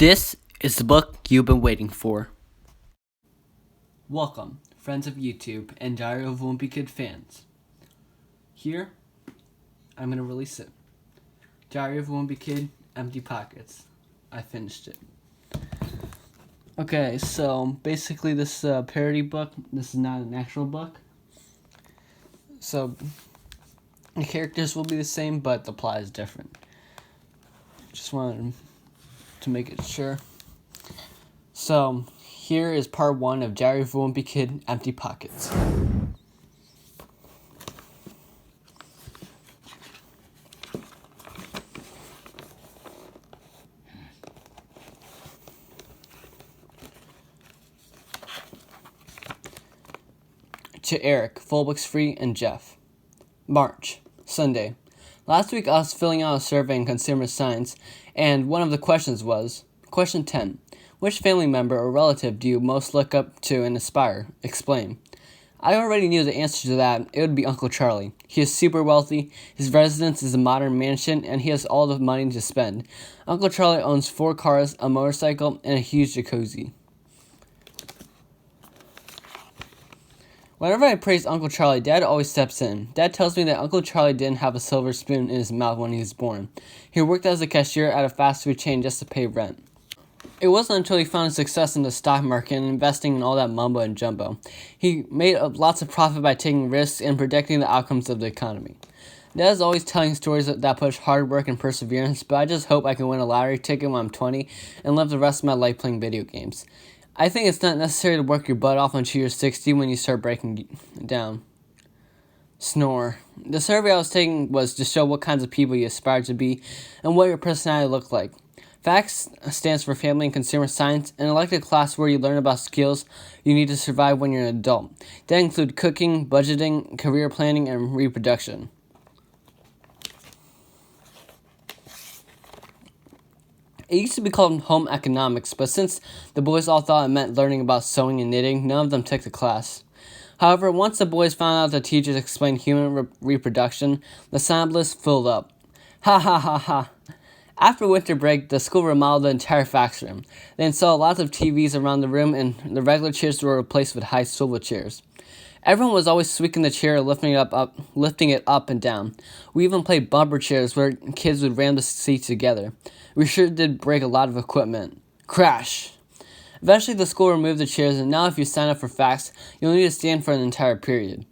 This is the book you've been waiting for. Welcome, friends of YouTube and Diary of a Wimpy Kid fans. Here, I'm going to release it. Diary of a Wimpy Kid, Empty Pockets. I finished it. Okay, so basically this is a parody book. This is not an actual book. So, the characters will be the same, but the plot is different. Just wanted to make it sure. So, here is part 1 of Diary of a Wimpy Kid, Empty Pockets. To Eric, full books free, and Jeff. March, Sunday. Last week I was filling out a survey in consumer science, and one of the questions was, question 10, which family member or relative do you most look up to and aspire? Explain. I already knew the answer to that. It would be Uncle Charlie. He is super wealthy, his residence is a modern mansion, and he has all the money to spend. Uncle Charlie owns 4 cars, a motorcycle, and a huge jacuzzi. Whenever I praise Uncle Charlie, Dad always steps in. Dad tells me that Uncle Charlie didn't have a silver spoon in his mouth when he was born. He worked as a cashier at a fast food chain just to pay rent. It wasn't until he found success in the stock market and investing in all that mumbo and jumbo. He made lots of profit by taking risks and predicting the outcomes of the economy. Dad is always telling stories that push hard work and perseverance, but I just hope I can win a lottery ticket when I'm 20 and live the rest of my life playing video games. I think it's not necessary to work your butt off until you're 60 when you start breaking down. Snore. The survey I was taking was to show what kinds of people you aspire to be and what your personality looked like. FACTS stands for Family and Consumer Science, an elective class where you learn about skills you need to survive when you're an adult. That include cooking, budgeting, career planning, and reproduction. It used to be called home economics, but since the boys all thought it meant learning about sewing and knitting, none of them took the class. However, once the boys found out the teachers explained human reproduction, the sign-up list filled up. Ha ha ha ha. After winter break, the school remodeled the entire fax room. They installed lots of TVs around the room, and the regular chairs were replaced with high swivel chairs. Everyone was always squeaking the chair, lifting it up and down. We even played bumper chairs where kids would ram the seats together. We sure did break a lot of equipment. Crash! Eventually, the school removed the chairs, and now if you sign up for FACTS, you'll need to stand for an entire period.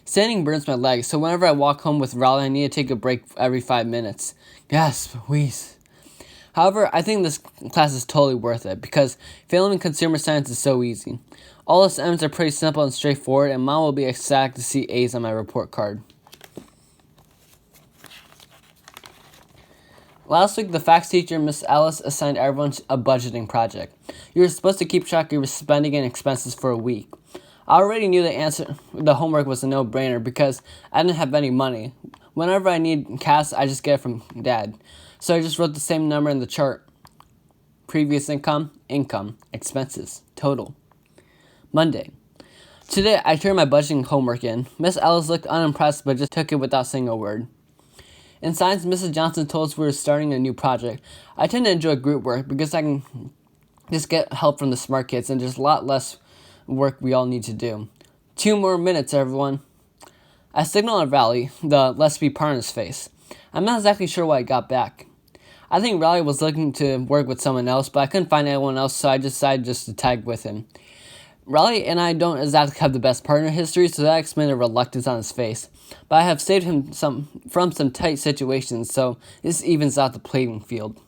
Standing burns my legs, so whenever I walk home with Raleigh, I need to take a break every 5 minutes. Gasp, wheeze. However, I think this class is totally worth it, because failing in consumer science is so easy. All SMs are pretty simple and straightforward, and Mom will be ecstatic to see A's on my report card. Last week, the FACTS teacher, Miss Ellis, assigned everyone a budgeting project. You were supposed to keep track of your spending and expenses for a week. I already knew the answer. The homework was a no-brainer because I didn't have any money. Whenever I need cash, I just get it from Dad. So I just wrote the same number in the chart. Previous income, expenses, total. Monday. Today, I turned my budgeting homework in. Miss Ellis looked unimpressed but just took it without saying a word. In science, Mrs. Johnson told us we were starting a new project. I tend to enjoy group work because I can just get help from the smart kids and there's a lot less work we all need to do. 2 more minutes, everyone. I signaled at Raleigh, the let's be partners face. I'm not exactly sure why I got back. I think Raleigh was looking to work with someone else, but I couldn't find anyone else, so I decided just to tag with him. Raleigh and I don't exactly have the best partner history, so that explained a reluctance on his face. But I have saved him from some tight situations, so this evens out the playing field.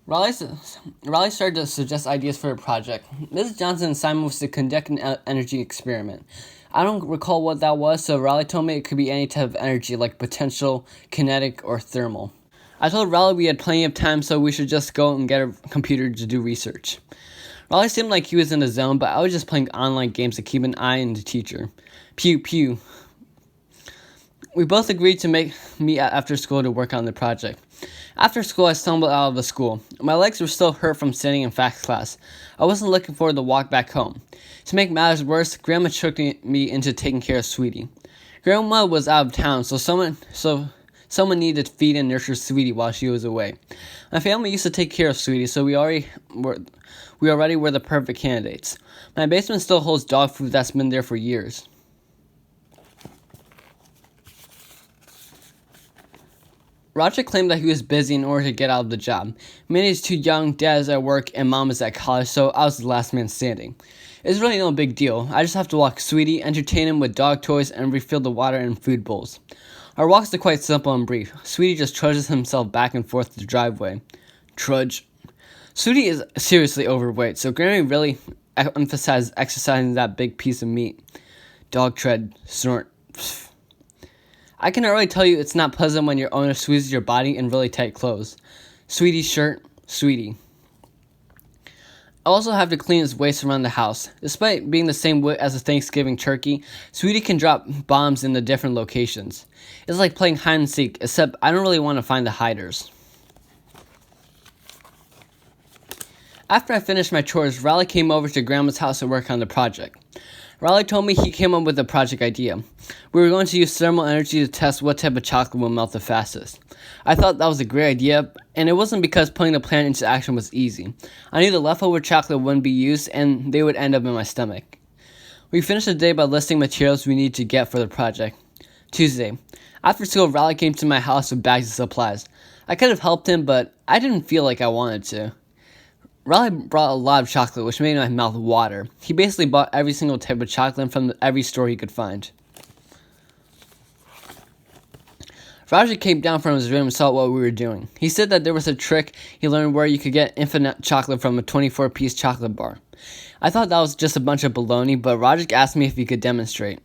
Raleigh started to suggest ideas for a project. Mrs. Johnson's assignment was to conduct an energy experiment. I don't recall what that was, so Raleigh told me it could be any type of energy, like potential, kinetic, or thermal. I told Raleigh we had plenty of time, so we should just go and get a computer to do research. Raleigh seemed like he was in the zone, but I was just playing online games to keep an eye on the teacher. Pew pew. We both agreed to meet after school to work on the project. After school, I stumbled out of the school. My legs were still hurt from sitting in FACTS class. I wasn't looking forward to the walk back home. To make matters worse, Grandma tricked me into taking care of Sweetie. Grandma was out of town, so Someone needed to feed and nurture Sweetie while she was away. My family used to take care of Sweetie, so we already were the perfect candidates. My basement still holds dog food that's been there for years. Roger claimed that he was busy in order to get out of the job. Manny's too young, Dad is at work, and Mom is at college, so I was the last man standing. It's really no big deal. I just have to walk Sweetie, entertain him with dog toys, and refill the water and food bowls. Our walks are quite simple and brief. Sweetie just trudges himself back and forth the driveway. Trudge. Sweetie is seriously overweight, so Granny really emphasizes exercising that big piece of meat. Dog tread, snort. I can already tell you it's not pleasant when your owner squeezes your body in really tight clothes. Sweetie's shirt, Sweetie. I also have to clean his waste around the house. Despite being the same weight as a Thanksgiving turkey, Sweetie can drop bombs in the different locations. It's like playing hide and seek, except I don't really want to find the hiders. After I finished my chores, Riley came over to Grandma's house to work on the project. Riley told me he came up with a project idea. We were going to use thermal energy to test what type of chocolate will melt the fastest. I thought that was a great idea, and it wasn't because putting the plan into action was easy. I knew the leftover chocolate wouldn't be used, and they would end up in my stomach. We finished the day by listing materials we need to get for the project. Tuesday. After school, Riley came to my house with bags of supplies. I could have helped him, but I didn't feel like I wanted to. Riley brought a lot of chocolate, which made my mouth water. He basically bought every single type of chocolate from every store he could find. Roger came down from his room and saw what we were doing. He said that there was a trick he learned where you could get infinite chocolate from a 24-piece chocolate bar. I thought that was just a bunch of baloney, but Roger asked me if he could demonstrate.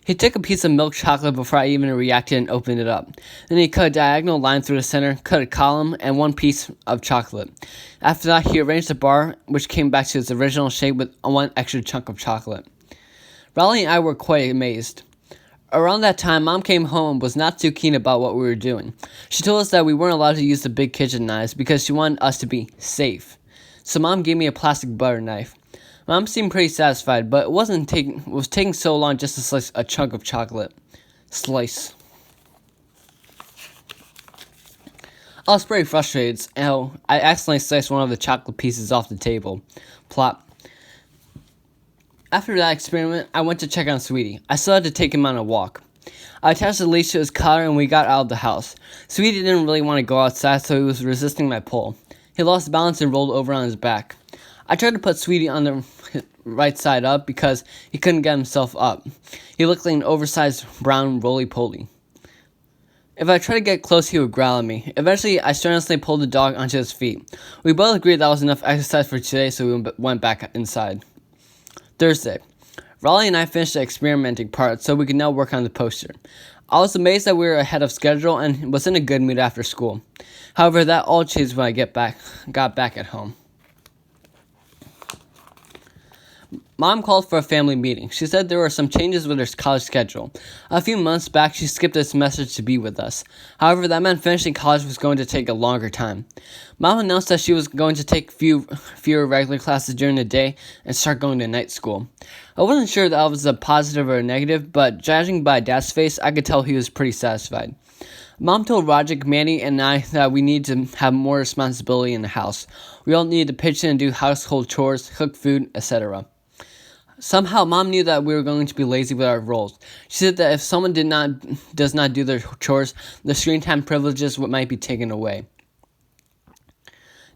He took a piece of milk chocolate before I even reacted and opened it up. Then he cut a diagonal line through the center, cut a column, and one piece of chocolate. After that, he arranged the bar, which came back to its original shape with one extra chunk of chocolate. Riley and I were quite amazed. Around that time, Mom came home and was not too keen about what we were doing. She told us that we weren't allowed to use the big kitchen knives because she wanted us to be safe. So Mom gave me a plastic butter knife. Mom seemed pretty satisfied, but it was taking so long just to slice a chunk of chocolate. Slice. I was pretty frustrated, and I accidentally sliced one of the chocolate pieces off the table. Plop. After that experiment, I went to check on Sweetie. I still had to take him on a walk. I attached the leash to his collar and we got out of the house. Sweetie didn't really want to go outside, so he was resisting my pull. He lost balance and rolled over on his back. I tried to put Sweetie on the right side up because he couldn't get himself up. He looked like an oversized brown roly-poly. If I tried to get close, he would growl at me. Eventually, I strenuously pulled the dog onto his feet. We both agreed that was enough exercise for today, so we went back inside. Thursday. Raleigh and I finished the experimenting part, so we could now work on the poster. I was amazed that we were ahead of schedule and was in a good mood after school. However, that all changed when I got back at home. Mom called for a family meeting. She said there were some changes with her college schedule. A few months back, she skipped this message to be with us. However, that meant finishing college was going to take a longer time. Mom announced that she was going to take fewer regular classes during the day and start going to night school. I wasn't sure that was a positive or a negative, but judging by Dad's face, I could tell he was pretty satisfied. Mom told Roger, Manny, and I that we need to have more responsibility in the house. We all need to pitch in and do household chores, cook food, etc. Somehow, Mom knew that we were going to be lazy with our roles. She said that if someone does not do their chores, the screen time privileges might be taken away.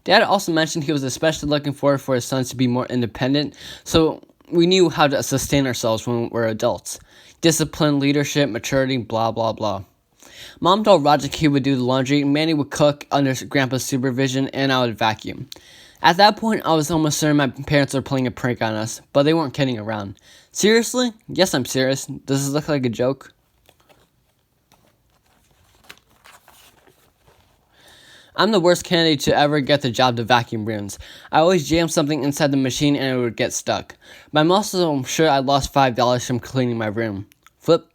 Dad also mentioned he was especially looking forward for his sons to be more independent, so we knew how to sustain ourselves when we're adults. Discipline, leadership, maturity, blah, blah, blah. Mom told Roger he would do the laundry, Manny would cook under Grandpa's supervision, and I would vacuum. At that point, I was almost certain my parents were playing a prank on us, but they weren't kidding around. Seriously? Yes, I'm serious. Does this look like a joke? I'm the worst candidate to ever get the job to vacuum rooms. I always jam something inside the machine and it would get stuck. But I'm also sure I lost $5 from cleaning my room. Flip.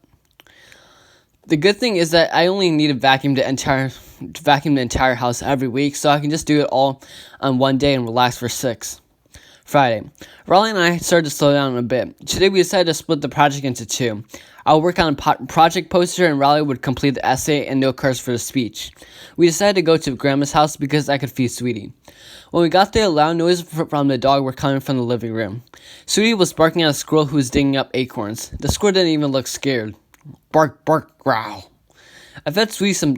The good thing is that I only need to vacuum the entire house every week, so I can just do it all on one day and relax for 6. Friday. Raleigh and I started to slow down a bit. Today we decided to split the project into 2. I'll work on a project poster and Riley would complete the essay and note cards for the speech. We decided to go to Grandma's house because I could feed Sweetie. When we got there, loud noises from the dog were coming from the living room. Sweetie was barking at a squirrel who was digging up acorns. The squirrel didn't even look scared. Bark, bark, growl. I fed Sweetie some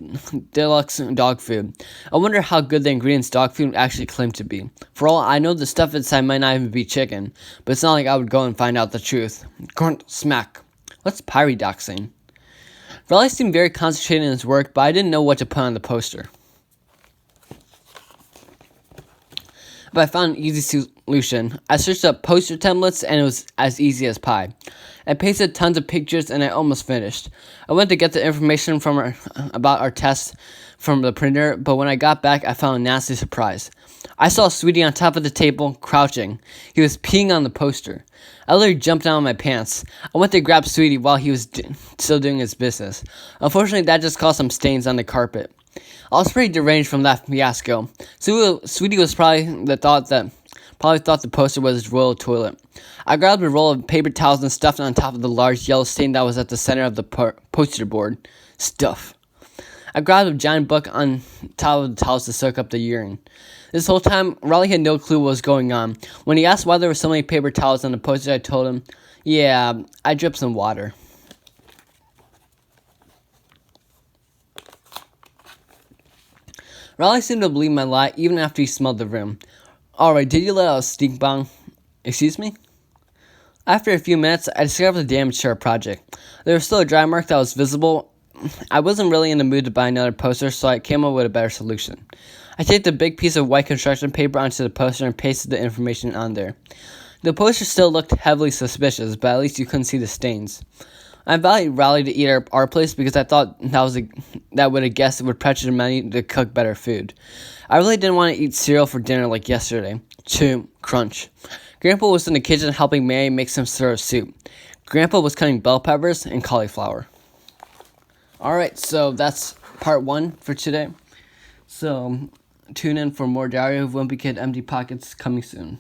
deluxe dog food. I wonder how good the ingredients dog food actually claimed to be. For all I know, the stuff inside might not even be chicken, but it's not like I would go and find out the truth. Grunt, smack. What's pyridoxine? Riley seemed very concentrated in his work, but I didn't know what to put on the poster. But I found an easy solution. I searched up poster templates and it was as easy as pie. I pasted tons of pictures and I almost finished. I went to get the information about our test from the printer, but when I got back, I found a nasty surprise. I saw Sweetie on top of the table, crouching. He was peeing on the poster. I literally jumped down on my pants. I went to grab Sweetie while he was still doing his business. Unfortunately, that just caused some stains on the carpet. I was pretty deranged from that fiasco. Sweetie was probably thought the poster was his royal toilet. I grabbed a roll of paper towels and stuffed it on top of the large yellow stain that was at the center of the poster board. Stuff. I grabbed a giant book on top of the towels to soak up the urine. This whole time, Riley had no clue what was going on. When he asked why there were so many paper towels on the poster, I told him, yeah, I dripped some water. Riley seemed to believe my lie even after he smelled the room. Alright, did you let out a stink bong? Excuse me? After a few minutes, I discovered the damage to our project. There was still a dry mark that was visible. I wasn't really in the mood to buy another poster, so I came up with a better solution. I taped a big piece of white construction paper onto the poster and pasted the information on there. The poster still looked heavily suspicious, but at least you couldn't see the stains. I invited Riley to eat at our place because I thought that would have guessed it would pressure money to cook better food. I really didn't want to eat cereal for dinner like yesterday. Chew, crunch. Grandpa was in the kitchen helping Mary make some sort of soup. Grandpa was cutting bell peppers and cauliflower. Alright, so that's part 1 for today. So tune in for more Diary of Wimpy Kid Empty Pockets coming soon.